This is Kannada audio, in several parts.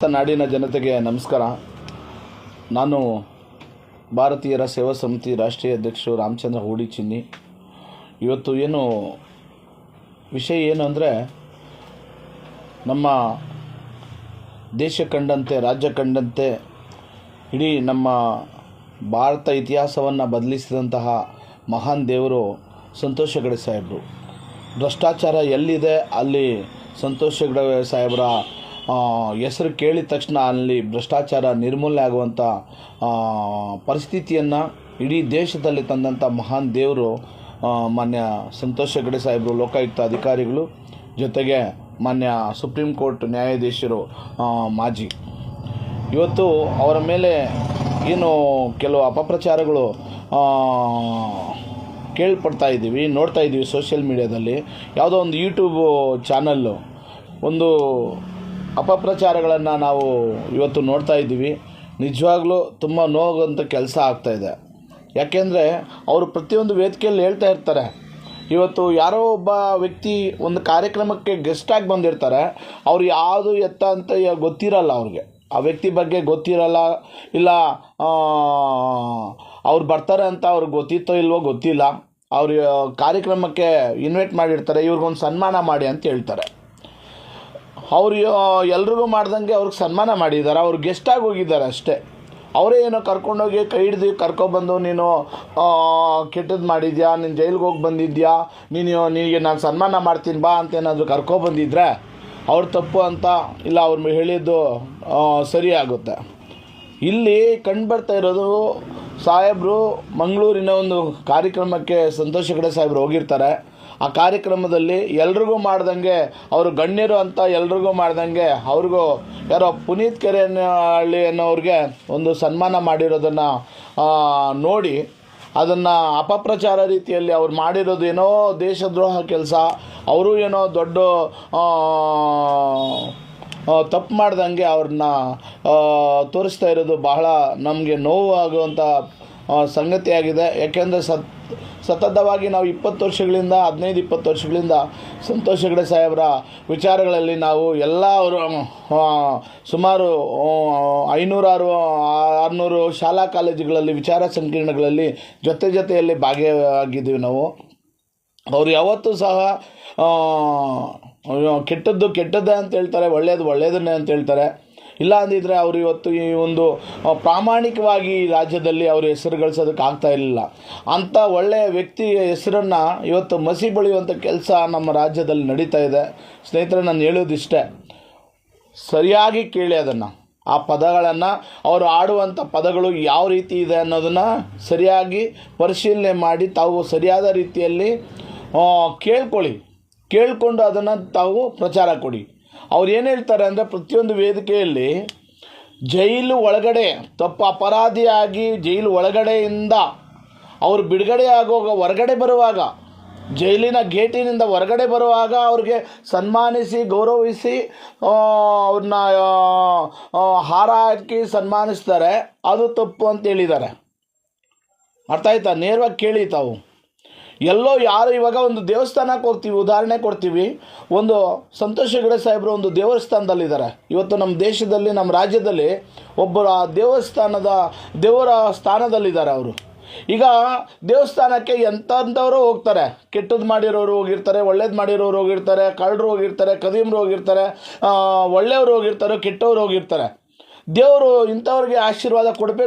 ನಾಡಿನ ಜನತೆಗೆ ನಮಸ್ಕಾರ. ನಾನು ಭಾರತೀಯರ ಸೇವಾ ಸಮಿತಿ ರಾಷ್ಟ್ರೀಯ ಅಧ್ಯಕ್ಷರು ರಾಮಚಂದ್ರ ಹೂಡಿ ಚಿನ್ನಿ. ಇವತ್ತು ವಿಷಯ ಏನು ಅಂದರೆ, ನಮ್ಮ ದೇಶ ಕಂಡಂತೆ ರಾಜ್ಯ ಕಂಡಂತೆ ಇಡೀ ನಮ್ಮ ಭಾರತ ಇತಿಹಾಸವನ್ನು ಬದಲಿಸಿದಂತಹ ಮಹಾನ್ ದೇವರು ಸಂತೋಷ್ ಹೆಗಡೆ ಸಾಹೇಬರು. ಭ್ರಷ್ಟಾಚಾರ ಎಲ್ಲಿದೆ ಅಲ್ಲಿ ಸಂತೋಷ್ ಹೆಗಡೆ ಸಾಹೇಬರ ಹೆಸರು ಕೇಳಿದ ತಕ್ಷಣ ಅಲ್ಲಿ ಭ್ರಷ್ಟಾಚಾರ ನಿರ್ಮೂಲನೆ ಆಗುವಂಥ ಪರಿಸ್ಥಿತಿಯನ್ನು ಇಡೀ ದೇಶದಲ್ಲಿ ತಂದಂಥ ಮಹಾನ್ ದೇವರು ಮಾನ್ಯ ಸಂತೋಷ್ ಹೆಗಡೆ ಸಾಹೇಬರು, ಲೋಕಾಯುಕ್ತ ಅಧಿಕಾರಿಗಳು, ಜೊತೆಗೆ ಮಾನ್ಯ ಸುಪ್ರೀಂ ಕೋರ್ಟ್ ನ್ಯಾಯಾಧೀಶರು ಮಾಜಿ. ಇವತ್ತು ಅವರ ಮೇಲೆ ಕೆಲವು ಅಪಪ್ರಚಾರಗಳು ಕೇಳ್ಪಡ್ತಾ ಇದ್ದೀವಿ, ನೋಡ್ತಾ ಇದ್ದೀವಿ ಸೋಷಿಯಲ್ ಮೀಡಿಯಾದಲ್ಲಿ. ಯಾವುದೋ ಒಂದು ಯೂಟ್ಯೂಬ್ ಚಾನಲ್ಲು ಒಂದು ಅಪಪ್ರಚಾರಗಳನ್ನು ನಾವು ಇವತ್ತು ನೋಡ್ತಾ ಇದ್ದೀವಿ. ನಿಜವಾಗ್ಲೂ ತುಂಬ ನೋವಾಗುವಂಥ ಕೆಲಸ ಆಗ್ತಾಯಿದೆ. ಯಾಕೆಂದರೆ ಅವರು ಪ್ರತಿಯೊಂದು ವೇದಿಕೆಯಲ್ಲಿ ಹೇಳ್ತಾ ಇರ್ತಾರೆ. ಇವತ್ತು ಯಾರೋ ಒಬ್ಬ ವ್ಯಕ್ತಿ ಒಂದು ಕಾರ್ಯಕ್ರಮಕ್ಕೆ ಗೆಸ್ಟಾಗಿ ಬಂದಿರ್ತಾರೆ. ಅವ್ರು ಯಾವುದು ಎತ್ತ ಅಂತ ಗೊತ್ತಿರಲ್ಲ, ಅವ್ರಿಗೆ ಆ ವ್ಯಕ್ತಿ ಬಗ್ಗೆ ಗೊತ್ತಿರಲ್ಲ, ಇಲ್ಲ ಅವ್ರು ಬರ್ತಾರೆ ಅಂತ ಅವ್ರಿಗೆ ಗೊತ್ತಿತ್ತೋ ಇಲ್ವೋ ಗೊತ್ತಿಲ್ಲ. ಅವ್ರ ಕಾರ್ಯಕ್ರಮಕ್ಕೆ ಇನ್ವೈಟ್ ಮಾಡಿರ್ತಾರೆ, ಇವ್ರಿಗೊಂದು ಸನ್ಮಾನ ಮಾಡಿ ಅಂತ ಹೇಳ್ತಾರೆ. ಅವರು ಎಲ್ರಿಗೂ ಮಾಡ್ದಂಗೆ ಅವ್ರಿಗೆ ಸನ್ಮಾನ ಮಾಡಿದ್ದಾರೆ, ಅವ್ರು ಗೆಸ್ಟಾಗಿ ಹೋಗಿದ್ದಾರೆ ಅಷ್ಟೇ. ಅವರೇ ಏನೋ ಕರ್ಕೊಂಡೋಗಿ ಕೈ ಹಿಡ್ದು ಕರ್ಕೊಬಂದು, ನೀನು ಕೆಟ್ಟದ್ದು ಮಾಡಿದ್ಯಾ, ನೀನು ಜೈಲಿಗೆ ಹೋಗಿ ಬಂದಿದ್ಯಾ, ನಿನಗೆ ನಾನು ಸನ್ಮಾನ ಮಾಡ್ತೀನಿ ಬಾ ಅಂತ ಏನಾದರೂ ಕರ್ಕೊಬಂದಿದ್ರೆ ಅವ್ರು ತಪ್ಪು ಅಂತ ಇಲ್ಲ, ಅವ್ರು ಹೇಳಿದ್ದು ಸರಿ ಆಗುತ್ತೆ. ಇಲ್ಲಿ ಕಂಡುಬರ್ತಾ ಇರೋದು, ಸಾಹೇಬರು ಮಂಗಳೂರಿನ ಒಂದು ಕಾರ್ಯಕ್ರಮಕ್ಕೆ ಸಂತೋಷ್ ಹೆಗಡೆ ಸಾಹೇಬರು ಹೋಗಿರ್ತಾರೆ. ಆ ಕಾರ್ಯಕ್ರಮದಲ್ಲಿ ಎಲ್ರಿಗೂ ಮಾಡ್ದಂಗೆ, ಅವರು ಗಣ್ಯರು ಅಂತ ಎಲ್ರಿಗೂ ಮಾಡ್ದಂಗೆ ಅವ್ರಿಗೂ ಯಾರೋ ಪುನೀತ್ ಕೆರೆಹಳ್ಳಿ ಅನ್ನೋರಿಗೆ ಒಂದು ಸನ್ಮಾನ ಮಾಡಿರೋದನ್ನು ನೋಡಿ ಅದನ್ನು ಅಪಪ್ರಚಾರ ರೀತಿಯಲ್ಲಿ ಅವ್ರು ಮಾಡಿರೋದು ಏನೋ ದೇಶದ್ರೋಹ ಕೆಲಸ, ಅವರು ಏನೋ ದೊಡ್ಡ ತಪ್ಪು ಮಾಡ್ದಂಗೆ ಅವ್ರನ್ನ ತೋರಿಸ್ತಾ ಇರೋದು ಬಹಳ ನಮಗೆ ನೋವು ಆಗುವಂಥ ಸಂಗತಿಯಾಗಿದೆ. ಯಾಕೆಂದರೆ ಸತತವಾಗಿ ನಾವು 20 ವರ್ಷಗಳಿಂದ 15-20 ವರ್ಷಗಳಿಂದ ಸಂತೋಷ್ ಹೆಗಡೆ ಸಾಹೇಬರ ವಿಚಾರಗಳಲ್ಲಿ ನಾವು ಎಲ್ಲ ಅವರು ಸುಮಾರು 500-600 ಶಾಲಾ ಕಾಲೇಜುಗಳಲ್ಲಿ ವಿಚಾರ ಸಂಕಿರಣಗಳಲ್ಲಿ ಜೊತೆಯಲ್ಲಿ ಭಾಗಿಯಾಗಿದ್ದೀವಿ ನಾವು. ಅವರು ಯಾವತ್ತೂ ಸಹ ಕೆಟ್ಟದ್ದೇ ಅಂತ ಹೇಳ್ತಾರೆ, ಒಳ್ಳೆಯದನ್ನೇ ಅಂತ ಹೇಳ್ತಾರೆ. ಇಲ್ಲ ಅಂದಿದ್ರೆ ಅವರು ಇವತ್ತು ಈ ಒಂದು ಪ್ರಾಮಾಣಿಕವಾಗಿ ರಾಜ್ಯದಲ್ಲಿ ಅವರು ಹೆಸರು ಗಳಿಸೋದಕ್ಕೆ ಆಗ್ತಾ ಇರಲಿಲ್ಲ. ಅಂಥ ಒಳ್ಳೆಯ ವ್ಯಕ್ತಿಯ ಹೆಸರನ್ನು ಇವತ್ತು ಮಸಿ ಬಳಿಯುವಂಥ ಕೆಲಸ ನಮ್ಮ ರಾಜ್ಯದಲ್ಲಿ ನಡೀತಾ ಇದೆ. ಸ್ನೇಹಿತರೆ, ನಾನು ಹೇಳೋದಿಷ್ಟೇ, ಸರಿಯಾಗಿ ಕೇಳಿ ಅದನ್ನು, ಆ ಪದಗಳನ್ನು, ಅವರು ಆಡುವಂಥ ಪದಗಳು ಯಾವ ರೀತಿ ಇದೆ ಅನ್ನೋದನ್ನು ಸರಿಯಾಗಿ ಪರಿಶೀಲನೆ ಮಾಡಿ ತಾವು ಸರಿಯಾದ ರೀತಿಯಲ್ಲಿ ಕೇಳಿಕೊಂಡು ಅದನ್ನು ತಾವು ಪ್ರಚಾರ ಕೊಡಿ. ಅವ್ರು ಏನು ಹೇಳ್ತಾರೆ ಅಂದರೆ, ಪ್ರತಿಯೊಂದು ವೇದಿಕೆಯಲ್ಲಿ ಜೈಲು ಒಳಗಡೆ ಅಪರಾಧಿಯಾಗಿ ಜೈಲು ಒಳಗಡೆಯಿಂದ ಅವರು ಬಿಡುಗಡೆ ಹೊರಗಡೆ ಬರುವಾಗ, ಜೈಲಿನ ಗೇಟಿನಿಂದ ಹೊರಗಡೆ ಬರುವಾಗ ಅವ್ರಿಗೆ ಸನ್ಮಾನಿಸಿ ಗೌರವಿಸಿ ಅವ್ರನ್ನ ಹಾರ ಹಾಕಿ ಸನ್ಮಾನಿಸ್ತಾರೆ. ಅದು ತಪ್ಪು ಅಂತ ಹೇಳಿದ್ದಾರೆ. ಅರ್ಥ ಆಯ್ತಾ? ನೇರವಾಗಿ ಕೇಳಿ ತಾವು. ಯಾರು ಇವಾಗ ಒಂದು ದೇವಸ್ಥಾನಕ್ಕೆ ಹೋಗ್ತೀವಿ, ಉದಾಹರಣೆ ಕೊಡ್ತೀವಿ, ಒಂದು ಸಂತೋಷ್ ಹೆಗಡೆ ಸಾಹೇಬರು ಒಂದು ದೇವಸ್ಥಾನದಲ್ಲಿದ್ದಾರೆ. ಇವತ್ತು ನಮ್ಮ ದೇಶದಲ್ಲಿ, ನಮ್ಮ ರಾಜ್ಯದಲ್ಲಿ ಒಬ್ಬರು ಆ ದೇವರ ಸ್ಥಾನದಲ್ಲಿದ್ದಾರೆ ಅವರು. ಈಗ ದೇವಸ್ಥಾನಕ್ಕೆ ಎಂಥವರು ಹೋಗ್ತಾರೆ, ಕೆಟ್ಟದ್ದು ಮಾಡಿರೋರು ಹೋಗಿರ್ತಾರೆ, ಒಳ್ಳೇದು ಮಾಡಿರೋರು ಹೋಗಿರ್ತಾರೆ, ಕಳ್ಳರು ಹೋಗಿರ್ತಾರೆ, ಕದಿಮರು ಹೋಗಿರ್ತಾರೆ, ಒಳ್ಳೆಯವರು ಹೋಗಿರ್ತಾರೆ, ಕೆಟ್ಟವರು ಹೋಗಿರ್ತಾರೆ. ದೇವರು ಇಂಥವ್ರಿಗೆ ಆಶೀರ್ವಾದ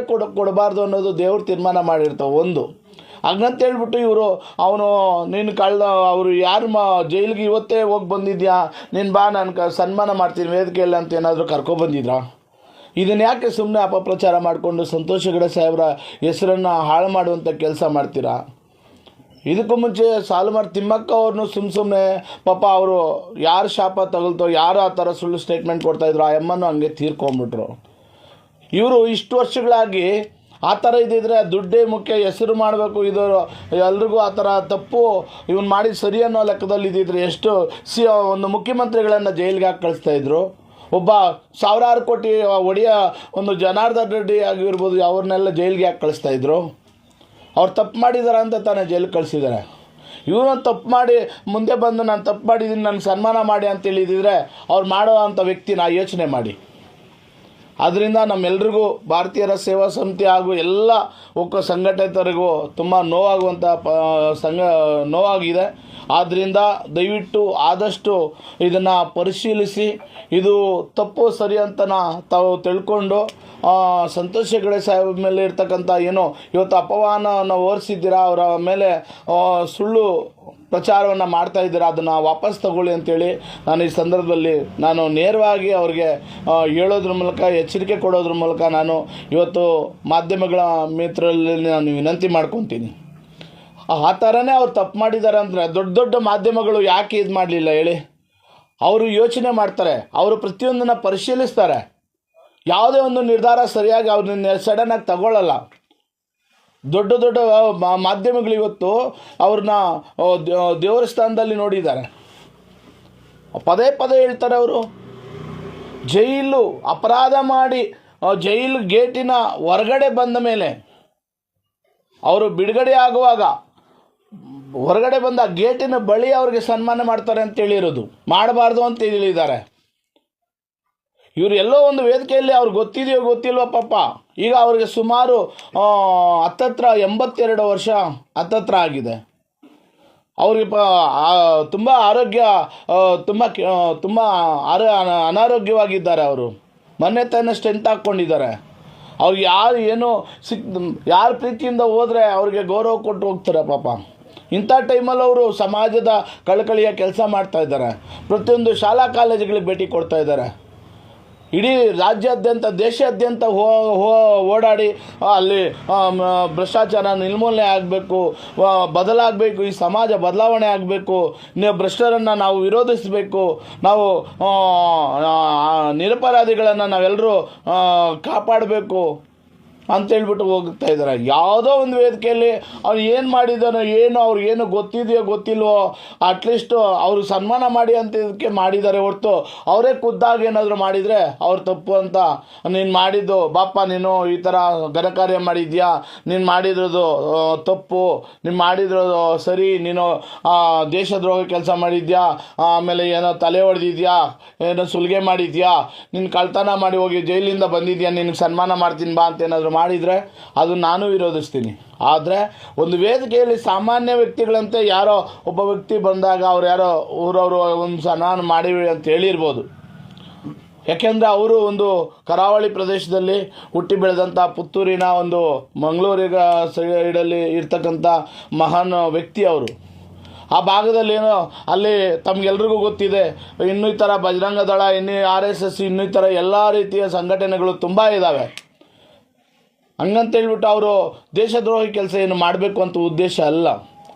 ಕೊಡಬಾರ್ದು ಅನ್ನೋದು ದೇವ್ರು ತೀರ್ಮಾನ ಮಾಡಿರ್ತಾವೆ. ಒಂದು ಹಂಗಂತ ಹೇಳ್ಬಿಟ್ಟು ನೀನು ಅವರು ಯಾರು ಜೈಲಿಗೆ ಇವತ್ತೇ ಹೋಗಿ ಬಂದಿದ್ಯಾ, ನೀನು ಬಾ ನಾನು ಸನ್ಮಾನ ಮಾಡ್ತೀನಿ ವೇದಿಕೆಯಲ್ಲಿ ಅಂತ ಏನಾದರೂ ಕರ್ಕೊಬಂದಿದ್ರಾ? ಇದನ್ನು ಯಾಕೆ ಸುಮ್ಮನೆ ಅಪಪ್ರಚಾರ ಮಾಡಿಕೊಂಡು ಸಂತೋಷ್ ಹೆಗಡೆ ಸಾಹೇಬರ ಹೆಸರನ್ನು ಹಾಳು ಮಾಡುವಂಥ ಕೆಲಸ ಮಾಡ್ತೀರಾ? ಇದಕ್ಕೂ ಮುಂಚೆ ಸಾಲುಮರ ತಿಮ್ಮಕ್ಕ ಅವ್ರನ್ನೂ ಸುಮ್ಮನೆ ಪಾಪ ಅವರು ಯಾರು ಶಾಪ ತಗಲ್ತೋ, ಯಾರು ಆ ಥರ ಸುಳ್ಳು ಸ್ಟೇಟ್ಮೆಂಟ್ ಕೊಡ್ತಾಯಿದ್ರು, ಆ ಅಮ್ಮನೂ ಹಂಗೆ ತೀರ್ಕೊಂಬಿಟ್ರು. ಇವರು ಇಷ್ಟು ವರ್ಷಗಳಾಗಿ ಆ ಥರ ಇದ್ದಿದ್ರೆ ದುಡ್ಡೇ ಮುಖ್ಯ, ಹೆಸರು ಮಾಡಬೇಕು, ಇದು ಎಲ್ರಿಗೂ ಆ ಥರ ತಪ್ಪು ಇವನು ಮಾಡಿ ಸರಿ ಅನ್ನೋ ಲೆಕ್ಕದಲ್ಲಿ ಇದ್ದಿದ್ರೆ ಎಷ್ಟು ಒಂದು ಮುಖ್ಯಮಂತ್ರಿಗಳನ್ನು ಜೈಲಿಗೆ ಹಾಕಿ ಕಳಿಸ್ತಾಯಿದ್ರು. ಒಬ್ಬ ಸಾವಿರಾರು ಕೋಟಿ ಒಡೆಯ ಒಂದು ಜನಾರ್ದನ್ ರೆಡ್ಡಿ ಆಗಿರ್ಬೋದು, ಅವ್ರನ್ನೆಲ್ಲ ಜೈಲಿಗೆ ಹಾಕಿ ಕಳಿಸ್ತಾಯಿದ್ರು. ಅವ್ರು ತಪ್ಪು ಮಾಡಿದ್ದಾರೆ ಅಂತ ತಾನೇ ಜೈಲಿಗೆ ಕಳಿಸಿದ್ದಾರೆ. ಇವನು ತಪ್ಪು ಮಾಡಿ ಮುಂದೆ ಬಂದು ನಾನು ತಪ್ಪು ಮಾಡಿದ್ದೀನಿ, ನನಗೆ ಸನ್ಮಾನ ಮಾಡಿ ಅಂತ ಹೇಳಿದಿದ್ರೆ ಅವ್ರು ಮಾಡೋ ಅಂಥ ವ್ಯಕ್ತಿನ ಯೋಚನೆ ಮಾಡಿ. ಆದ್ದರಿಂದ ನಮ್ಮೆಲ್ರಿಗೂ ಭಾರತೀಯರ ಸೇವಾ ಸಮಿತಿ ಹಾಗೂ ಎಲ್ಲ ಒಕ್ಕ ಸಂಘಟಿತರಿಗೂ ತುಂಬ ನೋವಾಗಿದೆ. ಆದ್ದರಿಂದ ದಯವಿಟ್ಟು ಆದಷ್ಟು ಇದನ್ನು ಪರಿಶೀಲಿಸಿ ಇದು ತಪ್ಪು ಸರಿ ಅಂತ ತಾವು ತಿಳ್ಕೊಂಡು ಸಂತೋಷ್ ಹೆಗಡೆ ಸಾಹೇಬ್ ಮೇಲೆ ಇರ್ತಕ್ಕಂಥ ಏನೋ ಇವತ್ತು ಅಪಮಾನವನ್ನು ಹೊರಿಸಿದ್ದೀರಾ, ಅವರ ಮೇಲೆ ಸುಳ್ಳು ಪ್ರಚಾರವನ್ನು ಮಾಡ್ತಾ ಇದ್ದೀರಾ, ಅದನ್ನು ವಾಪಸ್ ತಗೊಳ್ಳಿ ಅಂತೇಳಿ ನಾನು ಈ ಸಂದರ್ಭದಲ್ಲಿ ನಾನು ನೇರವಾಗಿ ಅವ್ರಿಗೆ ಹೇಳೋದ್ರ ಮೂಲಕ, ಎಚ್ಚರಿಕೆ ಕೊಡೋದ್ರ ಮೂಲಕ ನಾನು ಇವತ್ತು ಮಾಧ್ಯಮಗಳ ಮಿತ್ರರಲ್ಲಿ ನಾನು ವಿನಂತಿ ಮಾಡ್ಕೊತೀನಿ. ಆ ಥರನೇ ಅವ್ರು ತಪ್ಪು ಮಾಡಿದ್ದಾರೆ ಅಂದರೆ ದೊಡ್ಡ ದೊಡ್ಡ ಮಾಧ್ಯಮಗಳು ಯಾಕೆ ಇದು ಮಾಡಲಿಲ್ಲ ಹೇಳಿ? ಅವರು ಯೋಚನೆ ಮಾಡ್ತಾರೆ, ಅವರು ಪ್ರತಿಯೊಂದನ್ನು ಪರಿಶೀಲಿಸ್ತಾರೆ, ಯಾವುದೇ ಒಂದು ನಿರ್ಧಾರ ಸರಿಯಾಗಿ ಅವ್ರನ್ನ ಸಡನ್ನಾಗಿ ತಗೊಳ್ಳಲ್ಲ. ದೊಡ್ಡ ದೊಡ್ಡ ಮಾಧ್ಯಮಗಳು ಇವತ್ತು ಅವ್ರನ್ನ ದೇವರ ಸ್ಥಾನದಲ್ಲಿ ನೋಡಿದ್ದಾರೆ. ಪದೇ ಪದೇ ಹೇಳ್ತಾರೆ ಅವರು ಜೈಲು ಅಪರಾಧ ಮಾಡಿ ಜೈಲು ಗೇಟಿನ ಹೊರಗಡೆ ಬಂದ ಮೇಲೆ ಅವರು ಬಿಡುಗಡೆ ಆಗುವಾಗ ಹೊರಗಡೆ ಬಂದ ಗೇಟಿನ ಬಳಿ ಅವ್ರಿಗೆ ಸನ್ಮಾನ ಮಾಡ್ತಾರೆ ಅಂತ ಹೇಳಿರೋದು, ಮಾಡಬಾರ್ದು ಅಂತ ಹೇಳಿದ್ದಾರೆ. ಇವರು ಎಲ್ಲೋ ಒಂದು ವೇದಿಕೆಯಲ್ಲಿ ಅವ್ರಿಗೆ ಗೊತ್ತಿದೆಯೋ ಗೊತ್ತಿಲ್ವೋ ಪಾಪ, ಈಗ ಅವ್ರಿಗೆ ಸುಮಾರು 82 ವರ್ಷ ಹತ್ತತ್ರ ಆಗಿದೆ. ಅವ್ರಿಗೆ ತುಂಬ ಆರೋಗ್ಯ ತುಂಬ ಅನಾರೋಗ್ಯವಾಗಿದ್ದಾರೆ. ಅವರು ಮೊನ್ನೆ ತಾನೇ ಸ್ಟೆಂಟ್ ಹಾಕ್ಕೊಂಡಿದ್ದಾರೆ. ಅವ್ರಿಗೆ ಯಾರು ಪ್ರೀತಿಯಿಂದ ಹೋದರೆ ಅವ್ರಿಗೆ ಗೌರವ ಕೊಟ್ಟು ಹೋಗ್ತಾರೆ ಪಾಪ. ಇಂಥ ಟೈಮಲ್ಲಿ ಅವರು ಸಮಾಜದ ಕಳಕಳಿಯ ಕೆಲಸ ಮಾಡ್ತಾ ಇದ್ದಾರೆ. ಪ್ರತಿಯೊಂದು ಶಾಲಾ ಕಾಲೇಜುಗಳಿಗೆ ಭೇಟಿ ಕೊಡ್ತಾ ಇದ್ದಾರೆ. ಇಡೀ ರಾಜ್ಯಾದ್ಯಂತ ದೇಶಾದ್ಯಂತ ಓಡಾಡಿ ಅಲ್ಲಿ ಭ್ರಷ್ಟಾಚಾರ ನಿರ್ಮೂಲನೆ ಆಗಬೇಕು, ಬದಲಾಗಬೇಕು, ಈ ಸಮಾಜ ಬದಲಾವಣೆ ಆಗಬೇಕು, ಭ್ರಷ್ಟರನ್ನು ನಾವು ವಿರೋಧಿಸಬೇಕು, ನಾವು ನಿರಪರಾಧಿಗಳನ್ನು ನಾವೆಲ್ಲರೂ ಕಾಪಾಡಬೇಕು ಅಂತೇಳ್ಬಿಟ್ಟು ಹೋಗ್ತಾ ಇದ್ದಾರೆ. ಯಾವುದೋ ಒಂದು ವೇದಿಕೆಯಲ್ಲಿ ಅವ್ರು ಏನು ಮಾಡಿದಾನೋ ಅವ್ರಿಗೇನು ಗೊತ್ತಿದೆಯೋ ಗೊತ್ತಿಲ್ವೋ, ಅಟ್ಲೀಸ್ಟ್ ಅವರು ಸನ್ಮಾನ ಮಾಡಿ ಅಂತ ಇದಕ್ಕೆ ಮಾಡಿದ್ದಾರೆ ಹೊರತು ಅವರೇ ಖುದ್ದಾಗಿ ಏನಾದರೂ ಮಾಡಿದರೆ ಅವ್ರು ತಪ್ಪು ಅಂತ, ನೀನು ಮಾಡಿದ್ದು ಬಾಪ, ನೀನು ಈ ಥರ ಘನಕಾರ್ಯ ಮಾಡಿದ್ಯಾ, ನೀನು ಮಾಡಿದ್ರದು ತಪ್ಪು, ನೀನು ಮಾಡಿದ್ರದು ಸರಿ, ನೀನು ದೇಶದ್ರೋಹ ಕೆಲಸ ಮಾಡಿದ್ಯಾ, ಆಮೇಲೆ ಏನೋ ತಲೆ ಹೊಡೆದಿದ್ಯಾ, ಏನೋ ಸುಲಿಗೆ ಮಾಡಿದ್ಯಾ, ನೀನು ಕಳ್ತನ ಮಾಡಿ ಹೋಗಿ ಜೈಲಿಂದ ಬಂದಿದ್ಯಾ, ನಿನಗೆ ಸನ್ಮಾನ ಮಾಡ್ತೀನಿ ಬಾ ಅಂತ ಏನಾದರೂ ಮಾಡಿದರೆ ಅದು ನಾನು ವಿರೋಧಿಸ್ತೀನಿ. ಆದರೆ ಒಂದು ವೇದಿಕೆಯಲ್ಲಿ ಸಾಮಾನ್ಯ ವ್ಯಕ್ತಿಗಳಂತೆ ಯಾರೋ ಒಬ್ಬ ವ್ಯಕ್ತಿ ಬಂದಾಗ ಅವ್ರು ಯಾರೋ ಊರವರು ಒಂದು ಸನ್ಮಾನ ಮಾಡಿ ಅಂತ ಹೇಳಿರ್ಬೋದು. ಯಾಕೆಂದರೆ ಅವರು ಒಂದು ಕರಾವಳಿ ಪ್ರದೇಶದಲ್ಲಿ ಹುಟ್ಟಿ ಬೆಳೆದಂಥ ಪುತ್ತೂರಿನ ಒಂದು ಮಂಗಳೂರಿನ ಸೈಡಲ್ಲಿ ಇರ್ತಕ್ಕಂಥ ಮಹಾನ್ ವ್ಯಕ್ತಿ ಅವರು. ಆ ಭಾಗದಲ್ಲಿ ಏನೋ ಅಲ್ಲಿ ತಮಗೆಲ್ರಿಗೂ ಗೊತ್ತಿದೆ, ಇನ್ನೂ ಈ ಥರ ಬಜರಂಗ ದಳ, RSS, ಇನ್ನೂ ಈ ಥರ ಎಲ್ಲ ರೀತಿಯ ಸಂಘಟನೆಗಳು ತುಂಬ ಇದ್ದಾವೆ. ಹಂಗಂತೇಳ್ಬಿಟ್ಟು ಅವರು ದೇಶದ್ರೋಹಿ ಕೆಲಸ ಏನು ಮಾಡಬೇಕು ಅಂತ ಉದ್ದೇಶ ಅಲ್ಲ.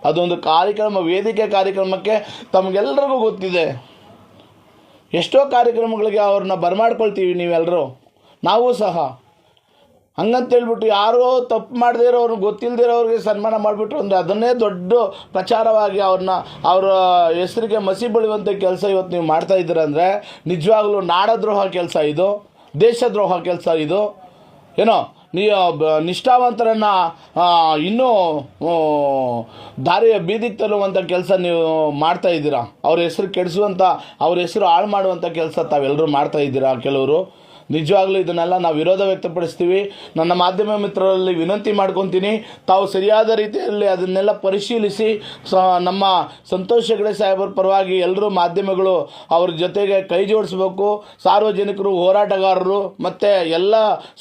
ಅದೊಂದು ಕಾರ್ಯಕ್ರಮ, ವೇದಿಕೆ ಕಾರ್ಯಕ್ರಮಕ್ಕೆ ತಮಗೆಲ್ಲರಿಗೂ ಗೊತ್ತಿದೆ. ಎಷ್ಟೋ ಕಾರ್ಯಕ್ರಮಗಳಿಗೆ ಅವ್ರನ್ನ ಬರಮಾಡ್ಕೊಳ್ತೀವಿ ನೀವೆಲ್ಲರೂ, ನಾವು ಸಹ. ಹಂಗಂತೇಳ್ಬಿಟ್ಟು ಯಾರೋ ತಪ್ಪು ಮಾಡದೇ ಇರೋರು, ಗೊತ್ತಿಲ್ಲದಿರೋರಿಗೆ ಸನ್ಮಾನ ಮಾಡಿಬಿಟ್ರು ಅಂದರೆ ಅದನ್ನೇ ದೊಡ್ಡ ಪ್ರಚಾರವಾಗಿ ಅವರ ಹೆಸರಿಗೆ ಮಸಿ ಬಳಿಯುವಂಥ ಕೆಲಸ ಇವತ್ತು ನೀವು ಮಾಡ್ತಾ ಇದ್ದೀರ ಅಂದರೆ ನಿಜವಾಗ್ಲೂ ನಾಡದ್ರೋಹ ಕೆಲಸ ಇದು, ದೇಶದ್ರೋಹ ಕೆಲಸ ಇದು. ಏನೋ ನಿಷ್ಠಾವಂತರನ್ನು ಇನ್ನೂ ದಾರಿಯ ಬೀದಿಗೆ ತರುವಂಥ ಕೆಲಸ ನೀವು ಮಾಡ್ತಾ ಇದ್ದೀರಾ. ಅವ್ರ ಹೆಸರು ಕೆಡಿಸುವಂಥ, ಅವ್ರ ಹೆಸರು ಹಾಳು ಮಾಡುವಂಥ ಕೆಲಸ ತಾವೆಲ್ಲರೂ ಮಾಡ್ತಾ ಇದ್ದೀರಾ ಕೆಲವರು. ನಿಜವಾಗ್ಲೂ ಇದನ್ನೆಲ್ಲ ನಾವು ವಿರೋಧ ವ್ಯಕ್ತಪಡಿಸ್ತೀವಿ. ನನ್ನ ಮಾಧ್ಯಮ ಮಿತ್ರರಲ್ಲಿ ವಿನಂತಿ ಮಾಡ್ಕೊತೀನಿ, ತಾವು ಸರಿಯಾದ ರೀತಿಯಲ್ಲಿ ಅದನ್ನೆಲ್ಲ ಪರಿಶೀಲಿಸಿ ನಮ್ಮ ಸಂತೋಷ್ ಹೆಗಡೆ ಸಾಹೇಬರ ಪರವಾಗಿ ಎಲ್ಲರೂ ಮಾಧ್ಯಮಗಳು ಅವ್ರ ಜೊತೆಗೆ ಕೈ ಜೋಡಿಸ್ಬೇಕು. ಸಾರ್ವಜನಿಕರು, ಹೋರಾಟಗಾರರು ಮತ್ತು ಎಲ್ಲ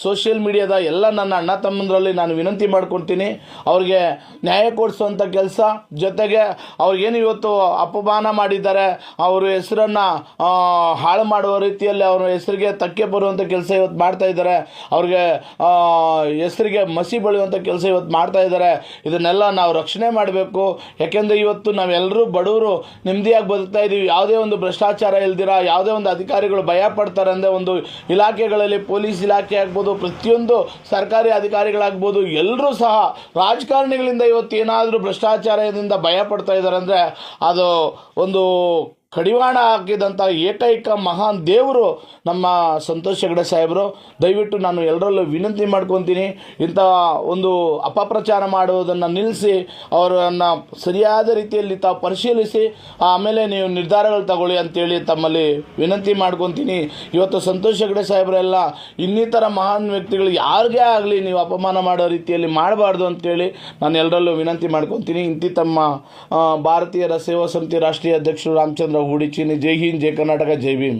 ಸೋಷಿಯಲ್ ಮೀಡಿಯಾದ ಎಲ್ಲ ನನ್ನ ಅಣ್ಣ ತಮ್ಮಂದರಲ್ಲಿ ನಾನು ವಿನಂತಿ ಮಾಡ್ಕೊತೀನಿ, ಅವ್ರಿಗೆ ನ್ಯಾಯ ಕೊಡಿಸುವಂಥ ಕೆಲಸ. ಜೊತೆಗೆ ಅವ್ರಿಗೇನು ಇವತ್ತು ಅಪಮಾನ ಮಾಡಿದ್ದಾರೆ, ಅವ್ರ ಹೆಸರನ್ನು ಹಾಳು ಮಾಡುವ ರೀತಿಯಲ್ಲಿ ಅವ್ರ ಹೆಸರಿಗೆ ತಕ್ಕೆ ಬರುವಂಥ ಕೆಲಸ ಇವತ್ತು ಮಾಡ್ತಾ ಇದ್ದಾರೆ, ಅವ್ರಿಗೆ ಹೆಸರಿಗೆ ಮಸಿ ಬಳಿಯುವಂಥ ಕೆಲಸ ಇವತ್ತು ಮಾಡ್ತಾ ಇದ್ದಾರೆ. ಇದನ್ನೆಲ್ಲ ನಾವು ರಕ್ಷಣೆ ಮಾಡಬೇಕು. ಯಾಕೆಂದರೆ ಇವತ್ತು ನಾವೆಲ್ಲರೂ ಬಡವರು ನೆಮ್ಮದಿಯಾಗಿ ಬದುಕ್ತಾ ಇದ್ದೀವಿ. ಯಾವುದೇ ಒಂದು ಭ್ರಷ್ಟಾಚಾರ ಇಲ್ದಿರ, ಯಾವುದೇ ಒಂದು ಅಧಿಕಾರಿಗಳು ಭಯ ಪಡ್ತಾರೆ ಅಂದರೆ ಒಂದು ಇಲಾಖೆಗಳಲ್ಲಿ, ಪೊಲೀಸ್ ಇಲಾಖೆ ಆಗ್ಬೋದು, ಪ್ರತಿಯೊಂದು ಸರ್ಕಾರಿ ಅಧಿಕಾರಿಗಳಾಗ್ಬೋದು, ಎಲ್ಲರೂ ಸಹ ರಾಜಕಾರಣಿಗಳಿಂದ ಇವತ್ತು ಏನಾದರೂ ಭ್ರಷ್ಟಾಚಾರದಿಂದ ಭಯ ಪಡ್ತಾ ಇದ್ದಾರೆ ಅಂದರೆ ಅದು ಒಂದು ಕಡಿವಾಣ ಹಾಕಿದಂಥ ಏಕೈಕ ಮಹಾನ್ ದೇವರು ನಮ್ಮ ಸಂತೋಷ್ ಹೆಗಡೆ ಸಾಹೇಬರು. ದಯವಿಟ್ಟು ನಾನು ಎಲ್ಲರಲ್ಲೂ ವಿನಂತಿ ಮಾಡ್ಕೊತೀನಿ, ಇಂಥ ಒಂದು ಅಪಪ್ರಚಾರ ಮಾಡುವುದನ್ನು ನಿಲ್ಲಿಸಿ ಅವರನ್ನು ಸರಿಯಾದ ರೀತಿಯಲ್ಲಿ ತಾವು ಪರಿಶೀಲಿಸಿ ಆಮೇಲೆ ನೀವು ನಿರ್ಧಾರಗಳು ತಗೊಳ್ಳಿ ಅಂತೇಳಿ ತಮ್ಮಲ್ಲಿ ವಿನಂತಿ ಮಾಡ್ಕೊತೀನಿ. ಇವತ್ತು ಸಂತೋಷ್ ಹೆಗಡೆ ಸಾಹೇಬರೆಲ್ಲ ಇನ್ನಿತರ ಮಹಾನ್ ವ್ಯಕ್ತಿಗಳು ಯಾರಿಗೇ ಆಗಲಿ ನೀವು ಅಪಮಾನ ಮಾಡೋ ರೀತಿಯಲ್ಲಿ ಮಾಡಬಾರ್ದು ಅಂತೇಳಿ ನಾನು ಎಲ್ಲರಲ್ಲೂ ವಿನಂತಿ ಮಾಡ್ಕೊತೀನಿ. ಇಂತಿ ತಮ್ಮ ಭಾರತೀಯರ ಸೇವಾ ಸಮಿತಿ ರಾಷ್ಟ್ರೀಯ ಅಧ್ಯಕ್ಷರು ರಾಮಚಂದ್ರ ಹೂಡಿಚಿನಿ. ಜೈ ಹಿಂದ್, ಜೈ ಕರ್ನಾಟಕ, ಜೈ ಭೀಮ್.